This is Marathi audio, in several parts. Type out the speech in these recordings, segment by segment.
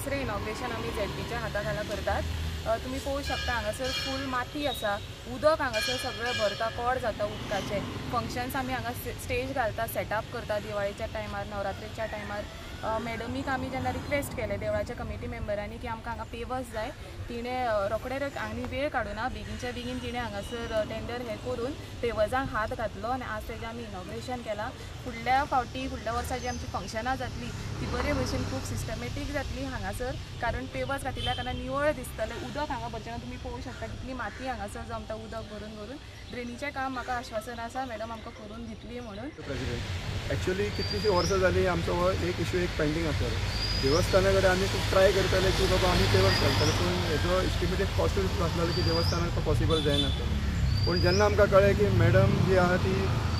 तिसरें इनॉग्रेशन आमी झेडपीच्या हाताखाला करतात। तुम्ही पळोवंक शकता हांगासर फूल माती आसा, उदक हांगासर सगळें भरता, कोड जाता उदकाचे। फंक्शन्स आमी हांगा स्टेज घालता, सेटअप करता दिवाळीच्या टायमार, नवरात्रेच्या टायमार। मॅडमीक आमी जेन्ना रिक्वेस्ट केले देवळाच्या कमिटी मेंबरांनी की आमकां हांगा पेवर्स जाय, तिणें रोखडे आनी वेळ काडूना बेगीनच्या बेगीन तिणें हांगासर टेंडर हे करून पेवर्सांक हात घातलो आनी आज तेजें आमी इनॉग्रेशन केलां। फुडल्या वर्सा जी आमची फंक्शनां जातली ती बरे भशेन खूब सिस्टमॅटीक जातली हांगासर, कारण पेवर्स घातिल्या कारणान निवळ दिसतलें। उदक हांगा भरचेना, तुमी पळोवंक शकता कितली माती हांगासर जमता उदक भरून भरून। ड्रेनीचें काम म्हाका आश्वासन आसा मॅडम आमकां करून दितली म्हणून। प्रेसिडेंट एक्चुअली कितलीशीं वर्सां जालीं आमचो हो एक इश्यू पेंडींग आसलो। देवस्थाना कडेन आमी खूब ट्राय करताले की बाबा आमी पेवर्स घालताले, पूण हेजो एस्टिमेटेड कॉस्टूच आसलेलो की देवस्थानाक तो पॉसिबल जायनासलो। पूण जेन्ना आमकां कळ्ळें की मॅडम जी आहा ती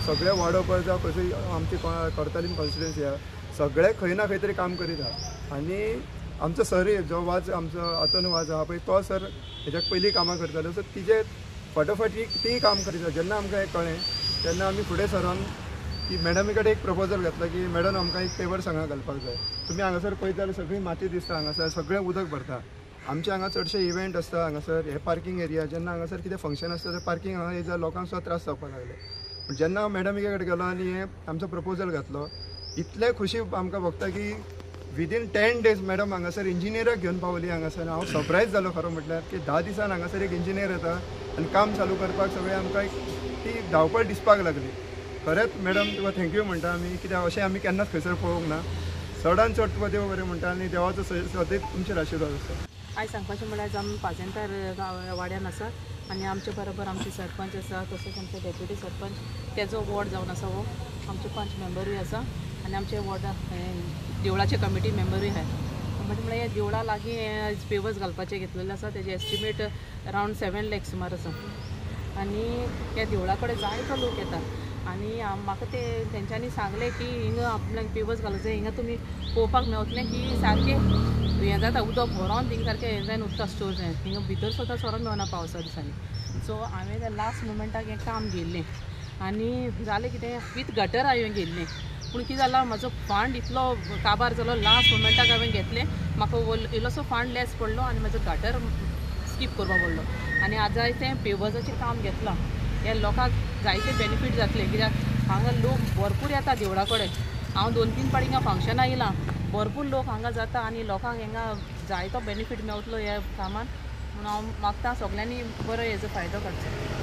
सगळें वाडोवपाक जावं खंय आमची करताली कॉन्स्टिट्युएन्सी आहा सगळे खंय ना खंय तरी काम करीत आहा। आनी आमचो सर जो वाज आमचो आतून वाज आहा पळय तो सर हेज्याक पयलीं कामां करतालो, सो तिजे फटोफट तीय काम करीत। जेन्ना आमकां हें कळ्ळें तेन्ना आमी फुडें सरान की मॅडमी कडेन एक प्रपोजल घातलो की मॅडम आमकां एक पेवर्स हांगा घालपाक जाय। तुमी हांगासर पळयता जाल्यार सगळी माती दिसता, हांगासर सगळें उदक भरता। आमचे हांगा चडशे इव्हेंट आसता हांगासर, हे पार्किंग एरिया, जेन्ना हांगासर कितें फंक्शन आसता ते पार्किंग हांगा येयल्या लोकांक सुद्दां त्रास जावपाक लागले। पूण जेन्ना हांव मॅडमी कडेन गेलो आनी हे आमचो प्रपोजल घातलो, इतले खुशी आमकां भोगता की विदीन 10 days मॅडम हांगासर इंजिनियराक घेवन पावली हांगासर। हांव सरप्रायज जालो खरो म्हटल्यार की 10 दिसान हांगासर एक इंजिनियर येता आनी काम चालू करपाक सगळें आमकां ती धांवपळ दिसपाक लागली। खरेंच मॅडम तुका थँक्यू म्हणटा आमी, कित्याक अशें आमी केन्नाच खंयसर पळोवंक ना। चडान चड तुका देव बरें म्हणटा आनी देवाचो सदैव तुमचेर आशिर्वाद आसता। आयज सांगपाचें म्हळ्यार आमी पाजेंतार वाड्यान आसा आनी आमचे बरोबर आमचे सरपंच आसा, तशेंच आमचे डेप्युटी सरपंच तेजो वॉर्ड जावन आसा हो, आमचे 5 मेंबरूय आसा आनी आमचे वॉर्डा देवळाचे कमिटी मेंबरूय आहाय। म्हळ्यार हे देवळा लागीं पेवर्स घालपाचे घेतलेले आसा, तेजे एस्टिमेट अरावंड 7 lakhs सुमार आसा। आनी ह्या देवळा कडेन जायतो लोक येता आनी म्हाका तेंच्यांनी सांगलें की हिंगा आपल्याक पेवर्स घालूंक जाय, हिंगा तुमी पळोवपाक मेवतलें की सारकें हें जाता उदक भरोन थिंगा सारकें हें जायन उदका स्टोर जाय, हिंगा भितर सुद्दां सोरोन मेवना पावसा दिसांनी। सो हांवें तें लास्ट मोमेंटाक हें काम घेयल्लें आनी जालें कितें वीथ गटर हांवें घेयल्लें। पूण कितें जालां म्हाजो फंड इतलो काबार जालो, लास्ट मोमेंटाक हांवें घेतलें, म्हाका इल्लोसो फंड लेस पडलो आनी म्हाजो गटर स्कीप करपा पडलो। आनी आज तें पेवर्साचें काम घेतलां, हे लोकांक जायते बेनिफीट जातले, कित्याक हांगा लोक भरपूर येता देवळा कडेन। हांव 2-3 पाटी हिंगा फंक्शनां येयलां, भरपूर लोक हांगा जाता आनी लोकांक हिंगा जायतो बेनिफीट मेवतलो ह्या कामान। म्हणून हांव मागता सगळ्यांनी बरो हेजो फायदो काडचो।